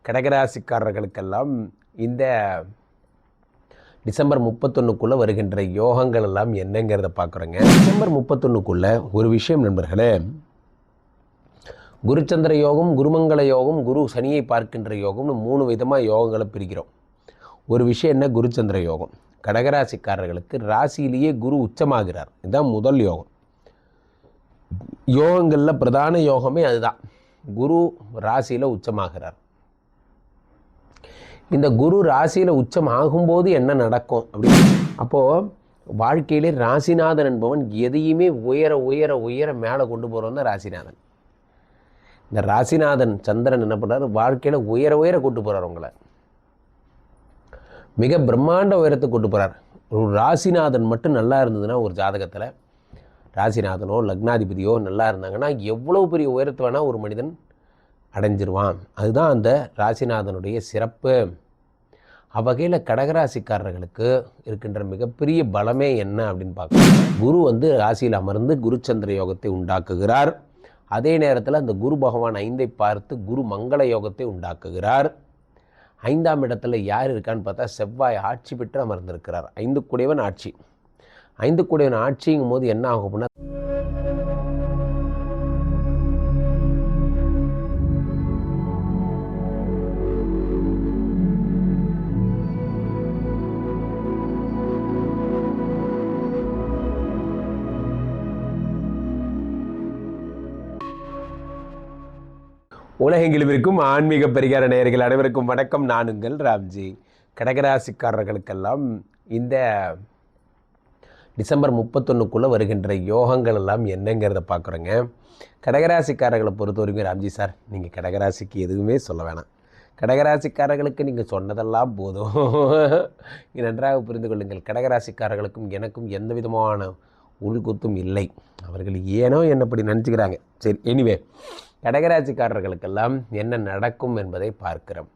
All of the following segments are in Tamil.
கடகராசிக்காரர்களுக்கெல்லாம் இந்த டிசம்பர் 31க்குள்ளே வருகின்ற யோகங்கள் எல்லாம் என்னங்கிறத பார்க்குறோங்க. டிசம்பர் 31க்குள்ளே ஒரு விஷயம் நண்பர்களே, குருச்சந்திர யோகம், குருமங்கள யோகம், குரு சனியை பார்க்கின்ற யோகம்னு 3 விதமாக யோகங்களை பிரிக்கிறோம். ஒரு விஷயம் என்ன, குருச்சந்திர யோகம். கடகராசிக்காரர்களுக்கு ராசியிலேயே குரு உச்சமாகிறார். இதுதான் முதல் யோகம். யோகங்களில் பிரதான யோகமே அதுதான். குரு ராசியில் உச்சமாகிறார். இந்த குரு ராசியில் உச்சம் ஆகும்போது என்ன நடக்கும் அப்படின்னு, அப்போது வாழ்க்கையிலே ராசிநாதன் என்பவன் எதையுமே உயர உயர உயர மேலே கொண்டு போகிறவன் தான் ராசிநாதன். இந்த ராசிநாதன் சந்திரன் என்ன பண்ணுறாரு, வாழ்க்கையில் உயர உயர கொண்டு போகிறார். உங்களை மிக பிரம்மாண்ட உயரத்துக்கு கொண்டு போகிறார். ஒரு ராசிநாதன் மட்டும் நல்லா இருந்ததுன்னா, ஒரு ஜாதகத்தில் ராசிநாதனோ லக்னாதிபதியோ நல்லா இருந்தாங்கன்னா எவ்வளோ பெரிய உயரத்தை வேணால் ஒரு மனிதன் அடைஞ்சிருவான். அதுதான் அந்த ராசிநாதனுடைய சிறப்பு. அவ்வகையில் கடகராசிக்காரர்களுக்கு இருக்கின்ற மிகப்பெரிய பலமே என்ன அப்படின்னு பார்க்கணும். குரு ராசியில் அமர்ந்து குருச்சந்திர யோகத்தை உண்டாக்குகிறார். அதே நேரத்தில் அந்த குரு பகவான் 5ஐ பார்த்து குரு மங்கள யோகத்தை உண்டாக்குகிறார். 5ஆம் இடத்துல யார் இருக்கான்னு பார்த்தா செவ்வாய் ஆட்சி பெற்று அமர்ந்திருக்கிறார். 5 கூடையவன் ஆட்சி. 5 கூடையவன் ஆட்சிங்கும் போது என்ன ஆகும் அப்படின்னா, உலகெங்கிலும் இருக்கும் ஆன்மீக பரிகார நேயர்கள் அனைவருக்கும் வணக்கம். நான் உங்கள் ராம்ஜி. கடகராசிக்காரர்களுக்கெல்லாம் இந்த டிசம்பர் 31க்குள்ளே வருகின்ற யோகங்கள் எல்லாம் என்னங்கிறத பார்க்குறோங்க. கடகராசிக்காரர்களை பொறுத்த வரைக்கும் ராம்ஜி சார், நீங்கள் கடகராசிக்கு எதுவுமே சொல்ல வேணாம். கடகராசிக்காரர்களுக்கு நீங்கள் சொன்னதெல்லாம் போதும். நன்றாக புரிந்து கொள்ளுங்கள். கடகராசிக்காரர்களுக்கும் எனக்கும் எந்த விதமான உள்குத்தும் இல்லை. அவர்கள் ஏனோ என்னப்படி நினச்சிக்கிறாங்க. சரி, எனிவே கடகராசிக்காரர்களுக்கெல்லாம் என்ன நடக்கும் என்பதை பார்க்கிறோம்.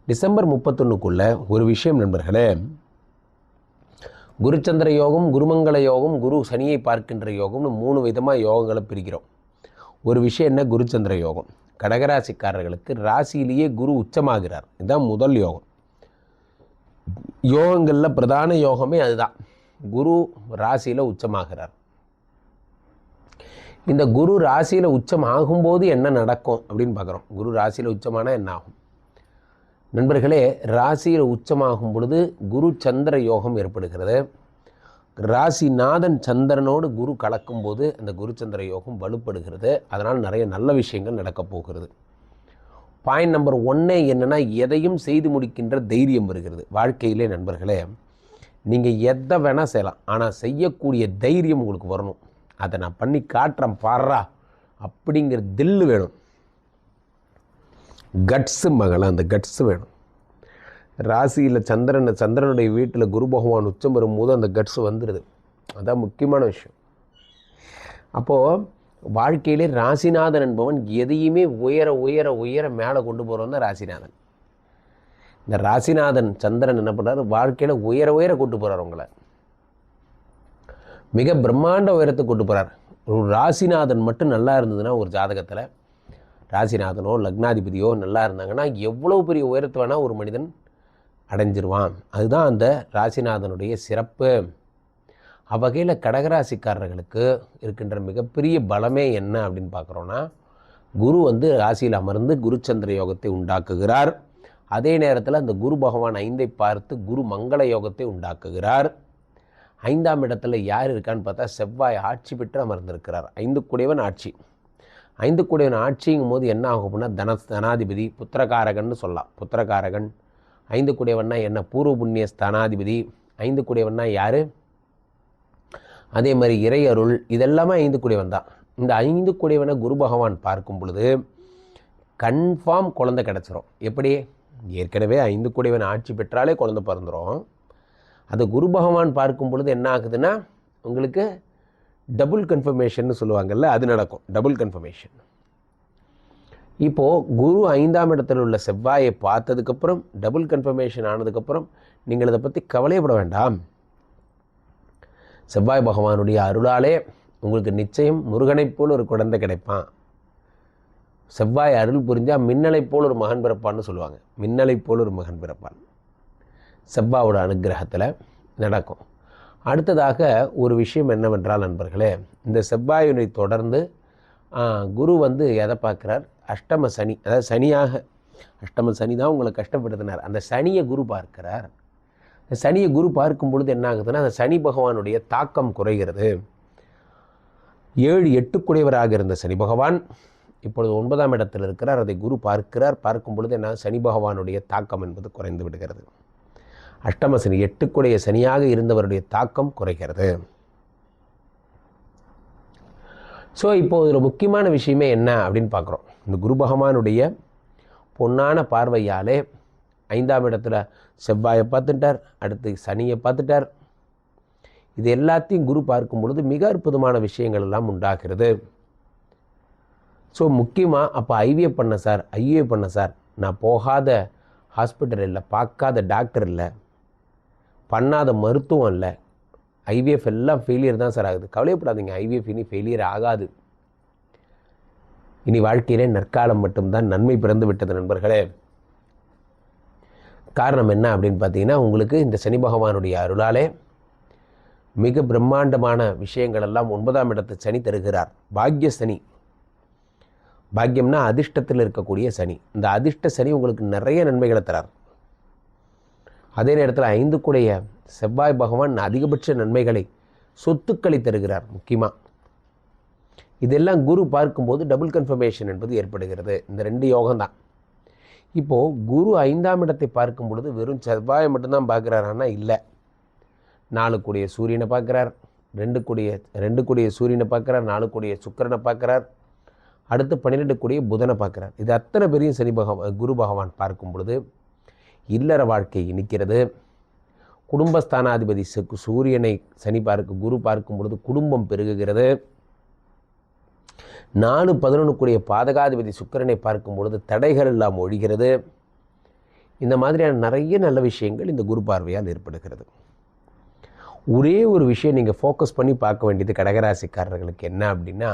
டிசம்பர் 31க்குள்ளே ஒரு விஷயம் நண்பர்களே, குருச்சந்திர யோகம், குருமங்கள யோகம், குரு சனியை பார்க்கின்ற யோகம்னு 3 விதமாக யோகங்களை பிரிக்கிறோம். ஒரு விஷயம் என்ன, குருச்சந்திர யோகம். கடகராசிக்காரர்களுக்கு ராசியிலேயே குரு உச்சமாகிறார். இதுதான் முதல் யோகம். யோகங்களில் பிரதான யோகமே அதுதான். குரு ராசியில் உச்சமாகிறார். இந்த குரு ராசியில் உச்சம் ஆகும்போது என்ன நடக்கும் அப்படின்னு பார்க்குறோம். குரு ராசியில் உச்சமானால் என்ன ஆகும் நண்பர்களே? ராசியில் உச்சமாகும் பொழுது குரு சந்திர யோகம் ஏற்படுகிறது. ராசிநாதன் சந்திரனோடு குரு கலக்கும்போது அந்த குரு சந்திர யோகம் வலுப்படுகிறது. அதனால் நிறைய நல்ல விஷயங்கள் நடக்கப் போகிறது. பாயிண்ட் நம்பர் 1 என்னென்னா, எதையும் செய்து முடிக்கின்ற தைரியம் வருகிறது வாழ்க்கையிலே. நண்பர்களே, நீங்கள் எதை வேணால் செய்யலாம், ஆனால் செய்யக்கூடிய தைரியம் உங்களுக்கு வரணும். அதை நான் பண்ணி காட்டுறேன் பாடுறா அப்படிங்கிற தில்லு வேணும். கட்ஸு மகளம், அந்த கட்ஸு வேணும். ராசியில் சந்திரனுடைய வீட்டில் குரு பகவான் உச்சம் வரும்போது அந்த கட்ஸ் வந்துடுது. அதுதான் முக்கியமான விஷயம். அப்போது வாழ்க்கையிலே ராசிநாதன் என்பவன் எதையுமே உயர உயர உயர மேலே கொண்டு போகிறவன் தான் ராசிநாதன். இந்த ராசிநாதன் சந்திரன் என்ன பண்ணுறாரு, வாழ்க்கையில் உயர உயர கொண்டு போகிறார். உங்களை மிக பிரம்மாண்ட உயரத்துக்கு கொண்டு போகிறார். ஒரு ராசிநாதன் மட்டும் நல்லா இருந்ததுன்னா, ஒரு ஜாதகத்தில் ராசிநாதனோ லக்னாதிபதியோ நல்லா இருந்தாங்கன்னா எவ்வளோ பெரிய உயரத்தை வேணால் ஒரு மனிதன் அடைஞ்சிருவான். அதுதான் அந்த ராசிநாதனுடைய சிறப்பு. அவ்வகையில் கடகராசிக்காரர்களுக்கு இருக்கின்ற மிகப்பெரிய பலமே என்ன அப்படின்னு பார்க்குறோன்னா, குரு ராசியில் அமர்ந்து குருச்சந்திர யோகத்தை உண்டாக்குகிறார். அதே நேரத்தில் அந்த குரு பகவான் 5ஐ பார்த்து குரு மங்கள யோகத்தை உண்டாக்குகிறார். 5ஆம் இடத்துல யார் இருக்கான்னு பார்த்தா செவ்வாய் ஆட்சி பெற்று அமர்ந்திருக்கிறார். 5 கூடையவன் ஆட்சி. 5 கூடையவன் ஆட்சிங்கும் போது என்ன ஆகும் அப்படின்னா, தனாதிபதி புத்திரகாரகன்னு சொல்லலாம். புத்திரகாரகன் 5 கூடையவன்னா என்ன, பூர்வ புண்ணிய ஸ்தானாதிபதி. 5 கூடையவன்னா யார்? அதே மாதிரி இறை அருள். இதெல்லாமே 5 கூடையவன் தான். இந்த 5 கூடையவனை குரு பகவான் பார்க்கும் பொழுது கன்ஃபார்ம் குழந்தை கிடச்சிரும். எப்படி? ஏற்கனவே 5 கூடையவன் ஆட்சி பெற்றாலே குழந்தை பிறந்துடும். அது குரு பகவான் பார்க்கும் பொழுது என்ன ஆகுதுன்னா, உங்களுக்கு டபுள் கன்ஃபர்மேஷன் சொல்லுவாங்கள்ல, அது நடக்கும். Double confirmation. இப்போது குரு 5ஆம் இடத்துல உள்ள செவ்வாயை பார்த்ததுக்கப்புறம், டபுள் கன்ஃபர்மேஷன் ஆனதுக்கப்புறம் நீங்கள் இதை பற்றி கவலைப்பட வேண்டாம். செவ்வாய் பகவானுடைய அருளாலே உங்களுக்கு நிச்சயம் முருகனைப் போல் ஒரு குழந்தை கிடைப்பான். செவ்வாய் அருள் புரிஞ்சால் மின்னலை போல் ஒரு மகன் பிறப்பான்னு சொல்லுவாங்க. மின்னலை போல் ஒரு மகன் பிறப்பான் செவ்வாயோட அனுகிரகத்தில் நடக்கும். அடுத்ததாக ஒரு விஷயம் என்னவென்றால் நண்பர்களே, இந்த செவ்வாயினை தொடர்ந்து குரு எதை பார்க்குறார்? அஷ்டம சனி, அதாவது சனியாக, அஷ்டம சனி தான் உங்களை கஷ்டப்படுத்தினார். அந்த சனியை குரு பார்க்கிறார். சனியை குரு பார்க்கும் பொழுது என்ன ஆகுதுன்னா, அந்த சனி பகவானுடைய தாக்கம் குறைகிறது. 7, 8 இருந்த சனி பகவான் இப்பொழுது 9ஆம் இடத்தில் இருக்கிறார். அதை குரு பார்க்கிறார். பார்க்கும் பொழுது என்ன, சனி பகவானுடைய தாக்கம் என்பது குறைந்து விடுகிறது. அஷ்டம சனி 8 சனியாக இருந்தவருடைய தாக்கம் குறைகிறது. ஸோ இப்போது இதில் முக்கியமான விஷயமே என்ன அப்படின்னு பார்க்குறோம். இந்த குரு பகவானுடைய பொன்னான பார்வையாலே 5ஆம் இடத்துல செவ்வாயை பார்த்துட்டார், அடுத்து சனியை பார்த்துட்டார். இது எல்லாத்தையும் குரு பார்க்கும் பொழுது மிக அற்புதமான விஷயங்கள் எல்லாம் உண்டாகிறது. ஸோ முக்கியமாக அப்போ ஐவிஎஃப் பண்ண சார், ஐவிஎஃப் பண்ண சார், நான் போகாத ஹாஸ்பிட்டல் இல்லை, பார்க்காத டாக்டர் இல்லை, பண்ணாத மருத்துவம் இல்லை, ஐவிஎஃப் எல்லாம் ஃபெயிலியர் தான் சார் ஆகுது. கவலைப்படாதீங்க, ஐவிஎஃப் இனி ஃபெயிலியர் ஆகாது. இனி வாழ்க்கையிலே நற்காலம் மட்டும்தான், நன்மை பிறந்து விட்டது நண்பர்களே. காரணம் என்ன அப்படின்னு பார்த்தீங்கன்னா, உங்களுக்கு இந்த சனி பகவானுடைய அருளாலே மிக பிரம்மாண்டமான விஷயங்கள் எல்லாம் 9ஆம் இடத்து சனி தருகிறார். பாக்ய சனி, பாக்கியம்னா அதிர்ஷ்டத்தில் இருக்கக்கூடிய சனி. இந்த அதிர்ஷ்ட சனி உங்களுக்கு நிறைய நன்மைகளை தரார். அதே நேரத்தில் 5 செவ்வாய் பகவான் அதிகபட்ச நன்மைகளை, சொத்துக்களை தருகிறார். முக்கியமாக இதெல்லாம் குரு பார்க்கும்போது டபுள் கன்ஃபர்மேஷன் என்பது ஏற்படுகிறது. இந்த 2 யோகம்தான். இப்போது குரு 5ஆம் இடத்தை பார்க்கும் பொழுது வெறும் செவ்வாயை மட்டும்தான் பார்க்குறார். ஆனால் இல்லை, 4 சூரியனை பார்க்குறார், 2 சூரியனை பார்க்குறார், 4 சுக்கிரனை பார்க்குறார், அடுத்து 12 புதனை பார்க்குறார். இது அத்தனை பெரிய குரு பகவான் பார்க்கும் பொழுது இல்லற வாழ்க்கை இனிக்கிறது. குடும்பஸ்தானாதிபதி சூரியனை குரு பார்க்கும் பொழுது குடும்பம் பெருகுகிறது. 4, 11 பாதகாதிபதி சுக்கிரனை பார்க்கும் பொழுது தடைகள் எல்லாம் ஒழிகிறது. இந்த மாதிரியான நிறைய நல்ல விஷயங்கள் இந்த குரு பார்வையால் ஏற்படுகிறது. ஒரே ஒரு விஷயம் நீங்கள் ஃபோக்கஸ் பண்ணி பார்க்க வேண்டியது கடகராசிக்காரர்களுக்கு என்ன அப்படின்னா,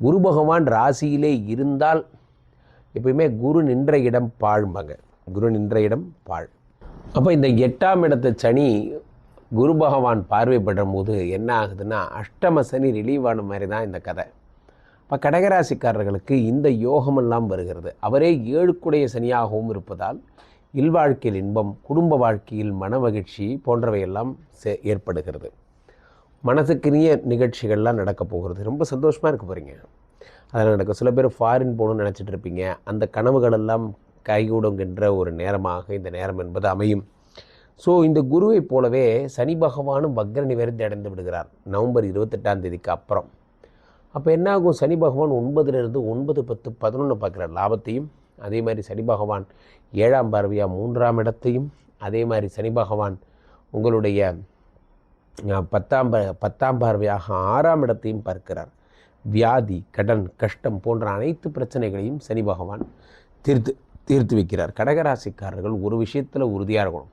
குரு பகவான் ராசியிலே இருந்தால் எப்பயுமே குரு நின்ற இடம் பாழ்பாங்க. குரு நின்ற இடம் பாழ். அப்போ இந்த 8ஆம் இடத்து சனி குரு பகவான் பார்வைப்படும் போது என்ன ஆகுதுன்னா, அஷ்டம சனி ரிலீவ் ஆன மாதிரி தான் இந்த கதை. இப்போ கடகராசிக்காரர்களுக்கு இந்த யோகமெல்லாம் வருகிறது. அவரே 7 சனியாகவும் இருப்பதால் இல்வாழ்க்கையில் இன்பம், குடும்ப வாழ்க்கையில் மன மகிழ்ச்சி போன்றவையெல்லாம் ஏற்படுகிறது. மனசுக்குரிய நிகழ்ச்சிகள்லாம் நடக்க போகிறது. ரொம்ப சந்தோஷமாக இருக்க போகிறீங்க. அதில் நடக்க சில பேர் ஃபாரின் போகணும்னு நினச்சிட்டு இருப்பீங்க. அந்த கனவுகளெல்லாம் கைகூடுங்கின்ற ஒரு நேரமாக இந்த நேரம் என்பது அமையும். ஸோ இந்த குருவை போலவே சனி பகவானும் வக்ர நிவர்த்தி அடைந்து விடுகிறார் நவம்பர் 28ஆம் தேதிக்கு அப்புறம். அப்போ என்ன ஆகும், சனி பகவான் 9லிருந்து 9, 10, 11 பார்க்குறார் லாபத்தையும். அதே மாதிரி சனி பகவான் 7ஆம் பார்வையாக 3ஆம் இடத்தையும், அதே மாதிரி சனி பகவான் உங்களுடைய 10ஆம் பார்வையாக 6ஆம் இடத்தையும் பார்க்கிறார். வியாதி, கடன், கஷ்டம் போன்ற அனைத்து பிரச்சனைகளையும் சனி பகவான் தீர்த்து வைக்கிறார். கடகராசிக்காரர்கள் ஒரு விஷயத்தில் உறுதியாக இருக்கணும்.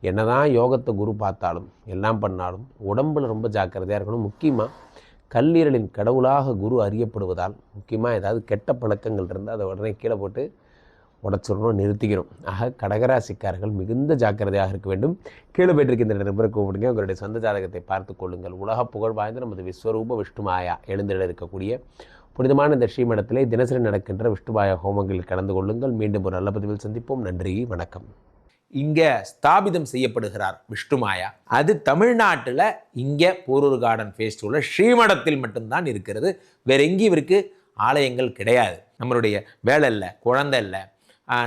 என்னதான் யோகத்தை குரு பார்த்தாலும் எல்லாம் பண்ணாலும் உடம்பில் ரொம்ப ஜாக்கிரதையாக இருக்கணும். முக்கியமாக கல்லீரலின் கடவுளாக குரு அறியப்படுவதால் முக்கியமாக ஏதாவது கெட்ட பழக்கங்கள் இருந்தால் அதை உடனே கீழே போட்டு உடச்சிடணும், நிறுத்திக்கணும். ஆக கடகராசிக்காரர்கள் மிகுந்த ஜாக்கிரதையாக இருக்க வேண்டும். கீழே போயிட்டிருக்கின்ற நபரை கூப்பிடுங்க, உங்களுடைய சொந்த ஜாதகத்தை பார்த்து கொள்ளுங்கள். உலக புகழ் வாய்ந்த நமது விஸ்வரூப விஷ்ணுமாயா எழுந்திட இருக்கக்கூடிய புனிதமான இந்த ஸ்ரீமடத்திலே தினசரி நடக்கின்ற விஷ்ணுமாயா ஹோமங்களில் கலந்து கொள்ளுங்கள். மீண்டும் ஒரு நல்ல பதிவில் சந்திப்போம். நன்றி, வணக்கம். இங்கே ஸ்தாபிதம் செய்யப்படுகிறார் விஷ்ணுமாயா. அது தமிழ்நாட்டில் இங்கே போரூர் கார்டன் ஃபேஸ்டிவலில் ஸ்ரீமடத்தில் மட்டும்தான் இருக்கிறது. வேற எங்கேயும் இவருக்கு ஆலயங்கள் கிடையாது. நம்மளுடைய வேலை இல்லை, குழந்தை இல்லை,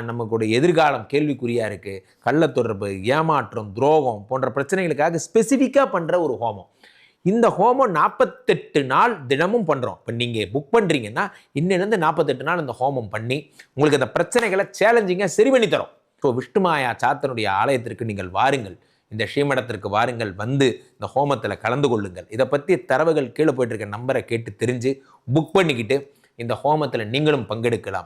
நமக்குடைய எதிர்காலம் கேள்விக்குறியாக இருக்குது, கள்ளத்தொடர்பு, ஏமாற்றம், துரோகம் போன்ற பிரச்சனைகளுக்காக ஸ்பெசிஃபிக்காக பண்ணுற ஒரு ஹோமம். இந்த ஹோமம் 48 நாள் தினமும் பண்ணுறோம். இப்போ நீங்கள் புக் பண்ணுறீங்கன்னா இன்னிலேருந்து 48 நாள் இந்த ஹோமம் பண்ணி உங்களுக்கு அந்த பிரச்சனைகளை சேலஞ்சிங்காக சரி பண்ணி தரோம். ஸோ விஷ்ணுமாயா சாத்தனுடைய ஆலயத்திற்கு நீங்கள் வாருங்கள், இந்த ஸ்ரீமடத்திற்கு வாருங்கள், வந்து இந்த ஹோமத்தில் கலந்து கொள்ளுங்கள். இதை பற்றி தரவுகள் கீழே போயிட்டு இருக்க நம்பரை கேட்டு தெரிஞ்சு புக் பண்ணிக்கிட்டு இந்த ஹோமத்தில் நீங்களும் பங்கெடுக்கலாம்.